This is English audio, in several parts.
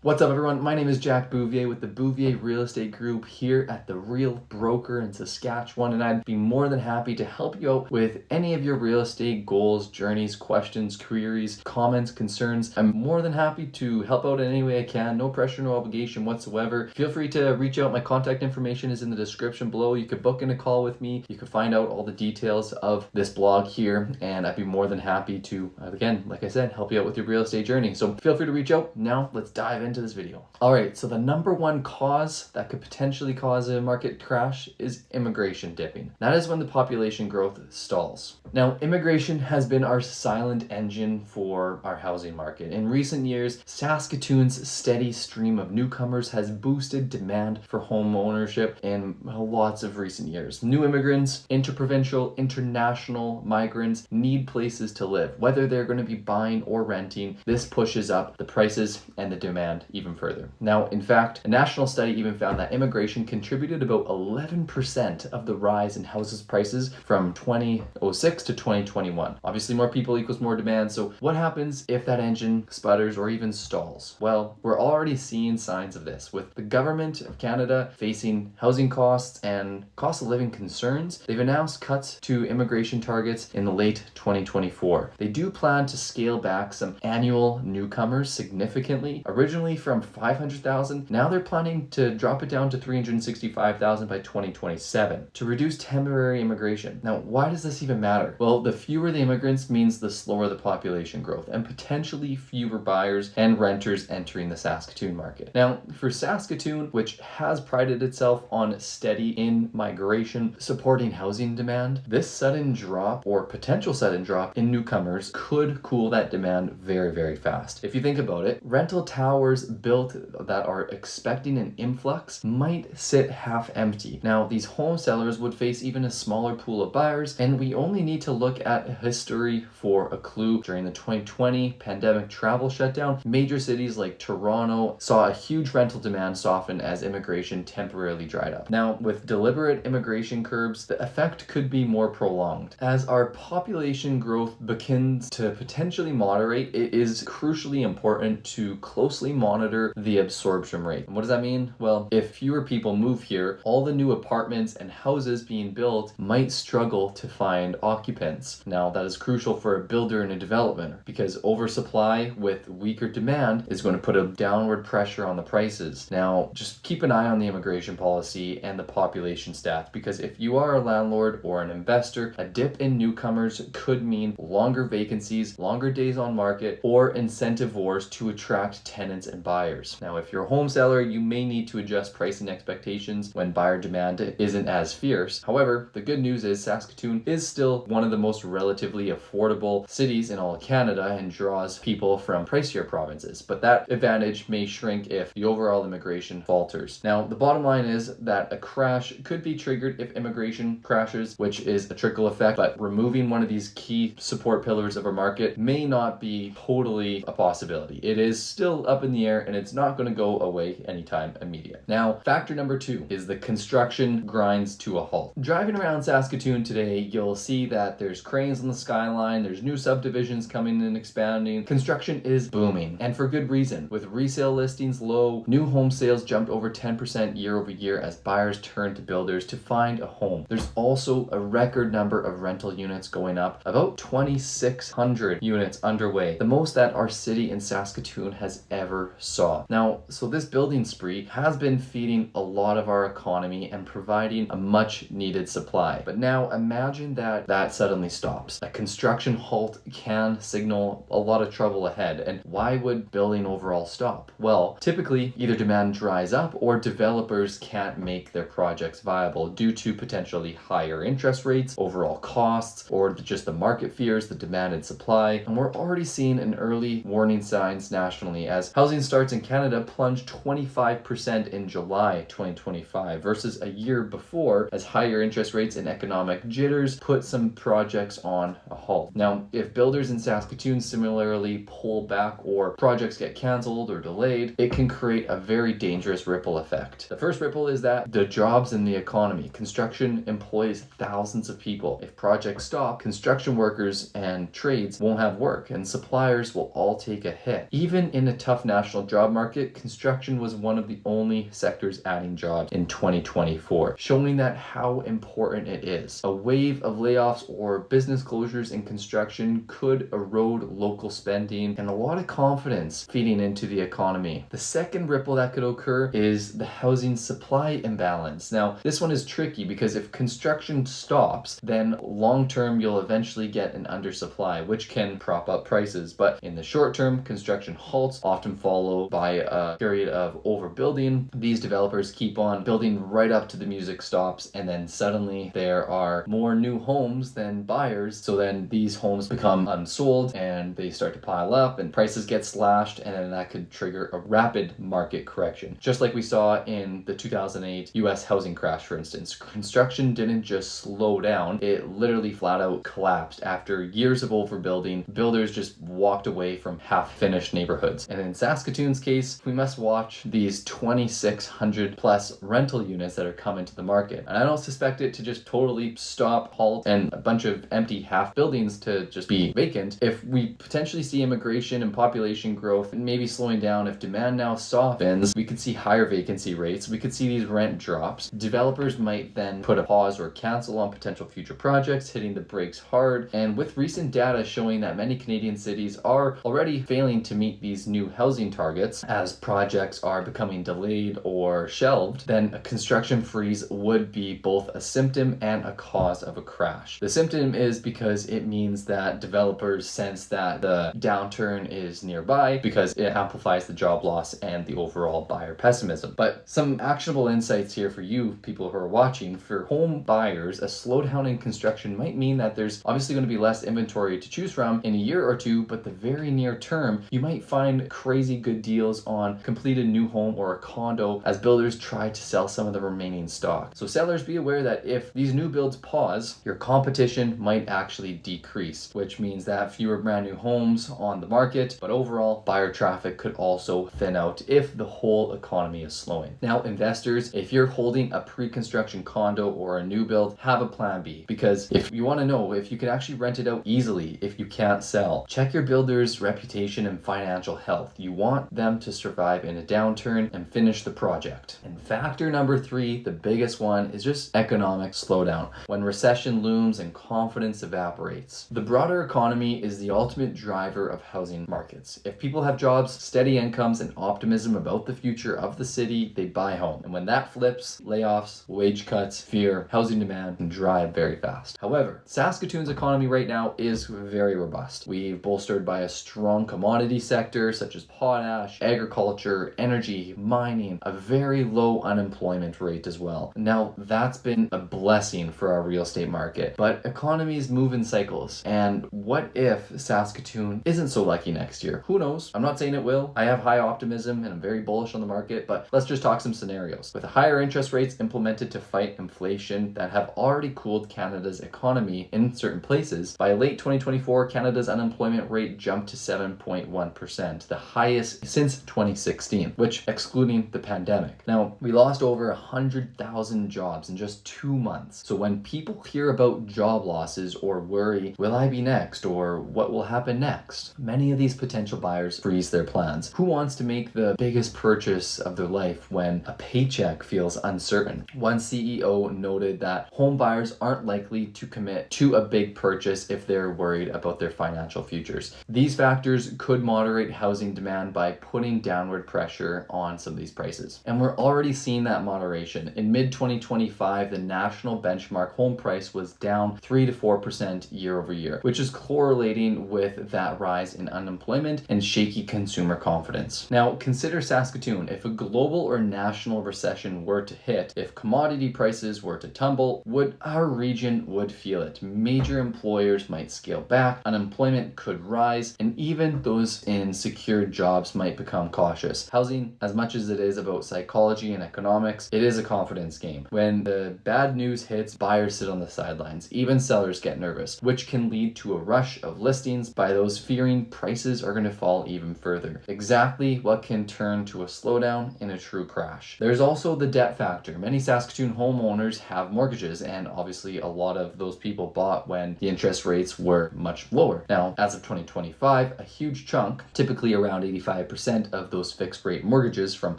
What's up, everyone? My name is Jack Bouvier with the Bouvier Real Estate Group here at The Real Broker in Saskatchewan, and I'd be more than happy to help you out with any of your real estate goals, journeys, questions, queries, comments, concerns. I'm more than happy to help out in any way I can. No pressure, no obligation whatsoever. Feel free to reach out. My contact information is in the description below. You could book in a call with me. You can find out all the details of this blog here, and I'd be more than happy to, again, like I said, help you out with your real estate journey. So feel free to reach out. Now let's dive into this video. All right, so the number one cause that could potentially cause a market crash is immigration dipping. That is when the population growth stalls. Now, immigration has been our silent engine for our housing market. In recent years, Saskatoon's steady stream of newcomers has boosted demand for home ownership in lots of recent years. New immigrants, interprovincial, international migrants need places to live. Whether they're going to be buying or renting, this pushes up the prices and the demand even further. Now, in fact, a national study even found that immigration contributed about 11% of the rise in houses prices from 2006 to 2021. Obviously, more people equals more demand. So what happens if that engine sputters or even stalls? Well, we're already seeing signs of this with the government of Canada facing housing costs and cost of living concerns. They've announced cuts to immigration targets in the late 2024. They do plan to scale back some annual newcomers significantly. Originally from 500,000, now they're planning to drop it down to 365,000 by 2027 to reduce temporary immigration. Now, why does this even matter? Well, the fewer the immigrants means the slower the population growth and potentially fewer buyers and renters entering the Saskatoon market. Now, for Saskatoon, which has prided itself on steady in-migration supporting housing demand, this sudden drop or potential sudden drop in newcomers could cool that demand very, very fast. If you think about it, rental towers built that are expecting an influx might sit half empty. Now, these home sellers would face even a smaller pool of buyers, and we only need to look at history for a clue. During the 2020 pandemic travel shutdown, major cities like Toronto saw a huge rental demand soften as immigration temporarily dried up. Now, with deliberate immigration curbs, the effect could be more prolonged. As our population growth begins to potentially moderate, it is crucially important to closely monitor the absorption rate. And what does that mean? Well, if fewer people move here, all the new apartments and houses being built might struggle to find occupants. Now, that is crucial for a builder and a developer because oversupply with weaker demand is going to put a downward pressure on the prices. Now, just keep an eye on the immigration policy and the population stats, because if you are a landlord or an investor, a dip in newcomers could mean longer vacancies, longer days on market, or incentive wars to attract tenants and buyers. Now, if you're a home seller, you may need to adjust pricing expectations when buyer demand isn't as fierce. However, the good news is Saskatoon is still one of the most relatively affordable cities in all of Canada and draws people from pricier provinces. But that advantage may shrink if the overall immigration falters. Now, the bottom line is that a crash could be triggered if immigration crashes, which is a trickle effect, but removing one of these key support pillars of our market may not be totally a possibility. It is still up in the air and it's not going to go away anytime immediate. Now, factor number 2 is the construction grinds to a halt. Driving around Saskatoon today, you'll see that there's cranes on the skyline, there's new subdivisions coming and expanding. Construction is booming, and for good reason. With resale listings low, new home sales jumped over 10% year over year as buyers turn to builders to find a home. There's also a record number of rental units going up, about 2,600 units underway, the most that our city in Saskatoon has ever saw. Now, so this building spree has been feeding a lot of our economy and providing a much needed supply. But now imagine that suddenly stops. A construction halt can signal a lot of trouble ahead. And why would building overall stop? Well, typically either demand dries up or developers can't make their projects viable due to potentially higher interest rates, overall costs, or just the market fears, the demand and supply. And we're already seeing an early warning signs nationally as housing starts in Canada plunged 25% in July 2025 versus a year before, as higher interest rates and economic jitters put some projects on a halt. Now, if builders in Saskatoon similarly pull back or projects get canceled or delayed, it can create a very dangerous ripple effect. The first ripple is that the jobs in the economy. Construction employs thousands of people. If projects stop, construction workers and trades won't have work and suppliers will all take a hit. Even in a tough national national job market, construction was one of the only sectors adding jobs in 2024, showing that how important it is. A wave of layoffs or business closures in construction could erode local spending and a lot of confidence feeding into the economy. The second ripple that could occur is the housing supply imbalance. Now, this one is tricky because if construction stops, then long term you'll eventually get an undersupply, which can prop up prices. But in the short term, construction halts, often followed by a period of overbuilding. These developers keep on building right up to the music stops, and then suddenly there are more new homes than buyers. So then these homes become unsold and they start to pile up and prices get slashed, and then that could trigger a rapid market correction. Just like we saw in the 2008 US housing crash, for instance. Construction didn't just slow down, it literally flat out collapsed. After years of overbuilding, builders just walked away from half-finished neighborhoods. And in Saskatoon's case, we must watch these 2,600 plus rental units that are coming to the market. And I don't suspect it to just totally stop, halt, and a bunch of empty half buildings to just be vacant. If we potentially see immigration and population growth and maybe slowing down, if demand now softens, we could see higher vacancy rates, we could see these rent drops. Developers might then put a pause or cancel on potential future projects, hitting the brakes hard. And with recent data showing that many Canadian cities are already failing to meet these new housing targets as projects are becoming delayed or shelved, then a construction freeze would be both a symptom and a cause of a crash. The symptom is because it means that developers sense that the downturn is nearby because it amplifies the job loss and the overall buyer pessimism. But some actionable insights here for you people who are watching. For home buyers, a slowdown in construction might mean that there's obviously going to be less inventory to choose from in a year or two, but the very near term, you might find crazy good deals on completed new home or a condo as builders try to sell some of the remaining stock. So sellers, be aware that if these new builds pause, your competition might actually decrease, which means that fewer brand new homes on the market, but overall buyer traffic could also thin out if the whole economy is slowing. Now, investors, if you're holding a pre-construction condo or a new build, have a plan B, because if you want to know if you can actually rent it out easily if you can't sell, check your builder's reputation and financial health. You want them to survive in a downturn and finish the project. And factor number 3, the biggest one, is just economic slowdown. When recession looms and confidence evaporates. The broader economy is the ultimate driver of housing markets. If people have jobs, steady incomes, and optimism about the future of the city, they buy home. And when that flips, layoffs, wage cuts, fear, housing demand can drive very fast. However, Saskatoon's economy right now is very robust. We've bolstered by a strong commodity sector such as potash, agriculture, energy, mining, a very low unemployment rate as well. Now, that's been a blessing for our real estate market, but economies move in cycles. And what if Saskatoon isn't so lucky next year? Who knows? I'm not saying it will. I have high optimism and I'm very bullish on the market, but let's just talk some scenarios. With higher interest rates implemented to fight inflation that have already cooled Canada's economy in certain places, by late 2024, Canada's unemployment rate jumped to 7.1%, the highest since 2016, which excluding the pandemic. Now, we lost over 100,000 jobs in just 2 months. So when people hear about job losses or worry, will I be next, or what will happen next, many of these potential buyers freeze their plans. Who wants to make the biggest purchase of their life when a paycheck feels uncertain? One CEO noted that home buyers aren't likely to commit to a big purchase if they're worried about their financial futures. These factors could moderate housing demand by putting downward pressure on some of these prices. And we're already seeing that moderation. In mid-2025, the national benchmark home price was down 3 to 4% year over year, which is correlating with that rise in unemployment and shaky consumer confidence. Now, consider Saskatoon. If a global or national recession were to hit, if commodity prices were to tumble, our region would feel it. Major employers might scale back, unemployment could rise, and even those in secured jobs might become cautious. Housing, as much as it is about psychology and economics, it is a confidence game. When the bad news hits, buyers sit on the sidelines. Even sellers get nervous, which can lead to a rush of listings by those fearing prices are going to fall even further. Exactly what can turn to a slowdown in a true crash. There's also the debt factor. Many Saskatoon homeowners have mortgages, and obviously a lot of those people bought when the interest rates were much lower. Now, as of 2025, a huge chunk, typically around 85% of those fixed rate mortgages from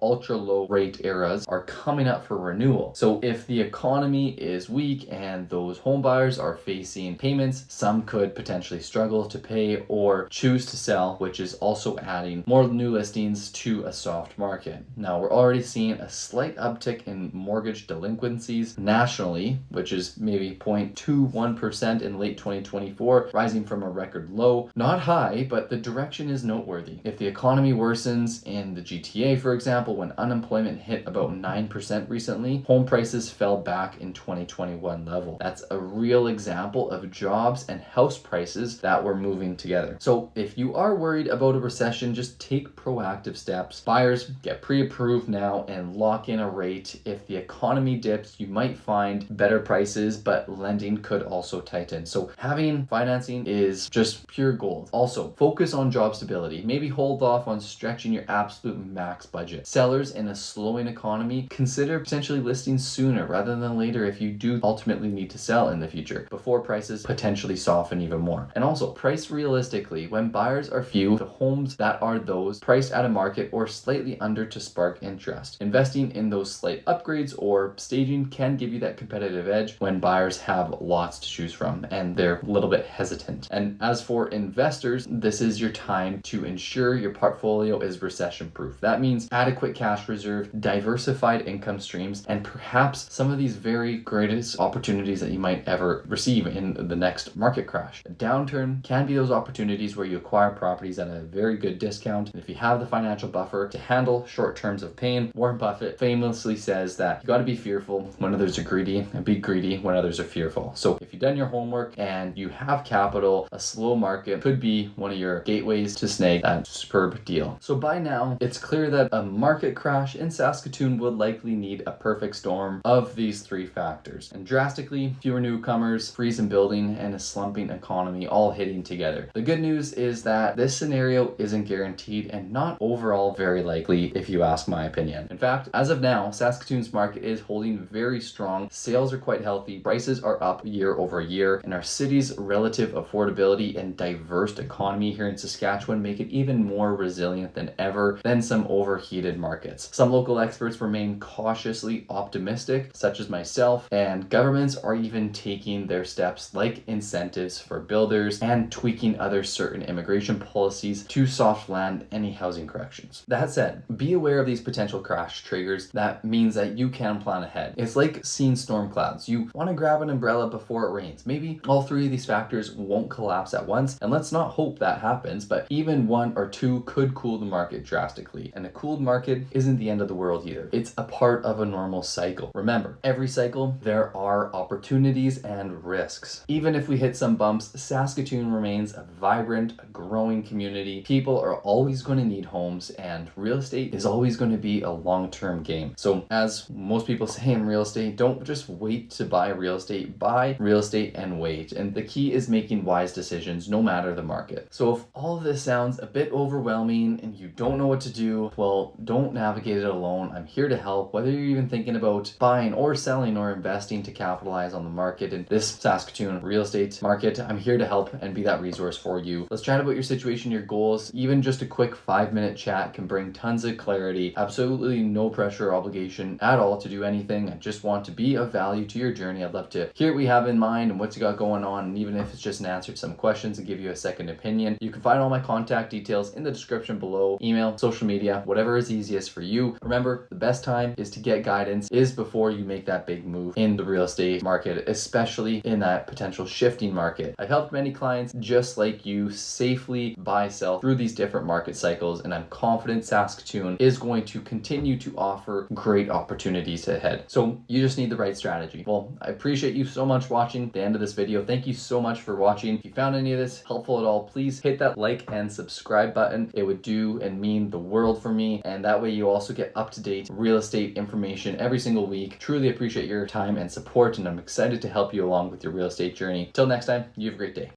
ultra low rate eras are coming up for renewal. So if the economy is weak and those home buyers are facing payments, some could potentially struggle to pay or choose to sell, which is also adding more new listings to a soft market. Now, we're already seeing a slight uptick in mortgage delinquencies nationally, which is maybe 0.21% in late 2024, rising from a record low. Not high, but the direction is noteworthy. If the economy worsens in the GTA, for example, when unemployment hit about 9% recently, home prices fell back in 2021 level. That's a real example of jobs and house prices that were moving together. So if you are worried about a recession, just take proactive steps. Buyers, get pre-approved now and lock in a rate. If the economy dips, you might find better prices, but lending could also tighten. So having financing is just pure gold. Also, focus on job stability. Maybe hold off on stretching your absolute max budget. Sellers in a slowing economy, consider potentially listing sooner rather than later if you do ultimately need to sell in the future before prices potentially soften even more. And also, price realistically. When buyers are few, the homes that are those priced at a market or slightly under to spark interest. Investing in those slight upgrades or staging can give you that competitive edge when buyers have lots to choose from and they're a little bit hesitant. And as for investors, this is your time to ensure your portfolio is recession proof. That means adequate cash reserve, diversified income streams, and perhaps some of these very greatest opportunities that you might ever receive in the next market crash. A downturn can be those opportunities where you acquire properties at a very good discount. And if you have the financial buffer to handle short terms of pain, Warren Buffett famously says that you got to be fearful when others are greedy and be greedy when others are fearful. So if you've done your homework and you have capital, a slow market could be one of your gateways to snag that superb deal. So by now, it's clear that a market crash in Saskatoon would likely need a perfect storm of these three factors, and drastically fewer newcomers, freeze in building, and a slumping economy all hitting together. The good news is that this scenario isn't guaranteed and not overall very likely, if you ask my opinion. In fact, as of now, Saskatoon's market is holding very strong. Sales are quite healthy, prices are up year over year, and our city's relative affordability and diverse economy here in Saskatchewan make it even more resilient than ever than some overheated markets. Some local experts remain cautiously optimistic, such as myself, and governments are even taking their steps like incentives for builders and tweaking other certain immigration policies to soft land any housing corrections. That said, be aware of these potential crash triggers. That means that you can plan ahead. It's like seeing storm clouds. You want to grab an umbrella before it rains. Maybe all three of these factors won't collapse at once, and let's not hope that happens, but even one or two could cool the market drastically. And a cooled market isn't the end of the world either. It's a part of a normal cycle. Remember, every cycle, there are opportunities and risks. Even if we hit some bumps, Saskatoon remains a vibrant, growing community. People are always going to need homes, and real estate is always going to be a long-term game. So as most people say in real estate, don't just wait to buy real estate, buy real estate and wait. And the key is making wise decisions no matter the market. So if all of this sounds a bit overwhelming and you don't know what to do, well, don't navigate it alone. I'm here to help. Whether you're even thinking about buying or selling or investing to capitalize on the market in this Saskatoon real estate market, I'm here to help and be that resource for you. Let's chat about your situation, your goals. Even just a quick 5-minute chat can bring tons of clarity. Absolutely no pressure or obligation at all to do anything. I just want to be of value to your journey. I'd love to hear what you have in mind and what you got going on. And even if it's just an answer to some questions and give you a second opinion, you can find all my contact details in the description below. Email, social media, whatever is easiest for you. Remember, the best time is to get guidance is before you make that big move in the real estate market, especially in that potential shifting market. I've helped many clients just like you safely buy, sell through these different market cycles, and I'm confident Saskatoon is going to continue to offer great opportunities ahead. So you just need the right strategy. Well, I appreciate you so much watching the end of this video. Thank you so much for watching. If you found any of this helpful at all, please hit that like and subscribe button. It would do and mean the world for me, and that way you also get up-to-date real estate information every single week. Truly appreciate your time and support, and I'm excited to help you along with your real estate journey. Till next time, you have a great day.